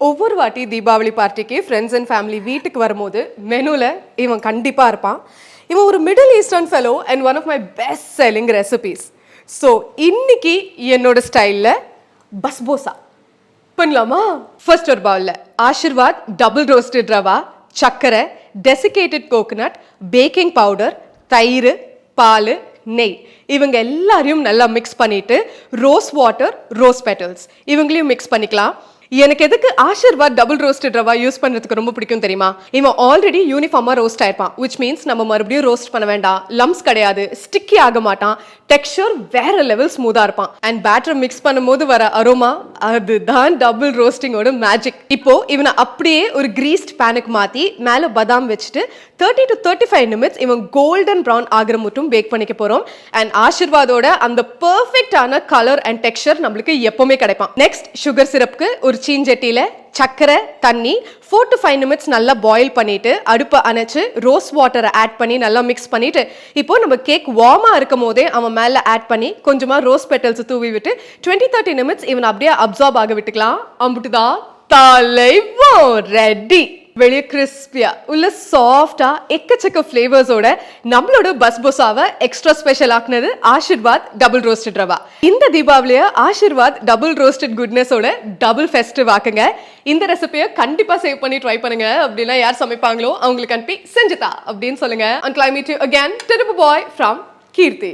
ஒவ்வொரு வாட்டி தீபாவளி பார்ட்டிக்கு ஃப்ரெண்ட்ஸ் அண்ட் ஃபேமிலி வீட்டுக்கு வரும்போது மெனுவில் இவன் கண்டிப்பாக இருப்பான். இவன் ஒரு middle eastern fellow and one of my best selling recipes. So இன்னைக்கு என்னோட ஸ்டைலில் பஸ்போசா பண்ணலாமா? ஃபர்ஸ்ட் ஒரு பவுலில் ஆஷிர்வாத் டபுள் ரோஸ்டட் ரவா, சர்க்கரை, டெசிகேட்டட் கோகோனட், பேக்கிங் பவுடர், தயிர், பால், நெய் இவங்க எல்லாரையும் நல்லா மிக்ஸ் பண்ணிட்டு ரோஸ் வாட்டர், ரோஸ் பெட்டல்ஸ் இவங்களையும் மிக்ஸ் பண்ணிக்கலாம். எனக்கு எதுக்கு Aashirvaad double roasted rava use பண்ணுறதுக்கு ரொம்ப பிடிக்கும் தெரியுமா? இவன் ஆல்ரெடி யூனிஃபார்மாக ரோஸ்ட் ஆயிருப்பான், விச் மீன்ஸ் நம்ம மறுபடியும் ரோஸ்ட் பண்ண வேண்டாம். லம்ஸ் கிடையாது, ஸ்டிக்கி ஆக மாட்டான், டெக்ஸ்சர் வேற லெவல் ஸ்மூத்தாக இருப்பான். அண்ட் பேட்டர் மிக்ஸ் பண்ணும்போது வர அரோமா அதுதான் டபுள் ரோஸ்டிங்கோட மேஜிக். இப்போ இவனை அப்படியே ஒரு கிரீஸ்ட் பேனுக்கு மாற்றி மேலே பதாம் வச்சுட்டு 30 to 35 நிமிட்ஸ் இவன் கோல்டன் ப்ரௌன் ஆகிற மட்டும் பேக் பண்ணிக்க போகிறோம். அண்ட் ஆஷிர்வாதோட அந்த பர்ஃபெக்டான கலர் அண்ட் டெக்ஸ்சர் நம்மளுக்கு எப்பவுமே கிடைப்பான். நெக்ஸ்ட் சுகர் சிரப்க்கு ஒரு சீஞ்சட்டியில் சர்க்கரை, தண்ணி 4 to 5 நிமிட்ஸ் நல்லா பாயில் பண்ணிட்டு அடுப்பை அணைச்சு ரோஸ் வாட்டரை ஆட் பண்ணி நல்லா மிக்ஸ் பண்ணிட்டு இப்போ நம்ம கேக் வார்மா இருக்கும் போதே அவன் மேலே ஆட் பண்ணி கொஞ்சமா ரோஸ் பெட்டல்ஸ் தூவி விட்டு 20-30 நிமிட்ஸ் இவன் அப்படியே அப்சார்ப் ஆக விட்டுக்கலாம். அம்புட்டுதான் தலைவன் ரெடி. வெளியே கிறிஸ்பியா உள்ள சாஃப்டா எக்கச்சக்க ஃப்ளேவர்ஸோட நம்மளோட பஸ்போசாவை எக்ஸ்ட்ரா ஸ்பெஷல் ஆக்குனது ஆஷிர்வாத் டபுள் ரோஸ்டட் ரவா. இந்த தீபாவளியை ஆஷிர்வாத் டபுள் ரோஸ்டட் குட்னஸோட டபுள் ஃபெஸ்டிவ் ஆக்குங்க. இந்த ரெசிபியை கண்டிப்பா சேவ் பண்ணி ட்ரை பண்ணுங்க. அப்படின்னா யார் சமைப்பாங்களோ அவங்களுக்கு அனுப்பி செஞ்சுதா அப்படின்னு சொல்லுங்க. Until I meet you again, Tiripu boy from Kirti.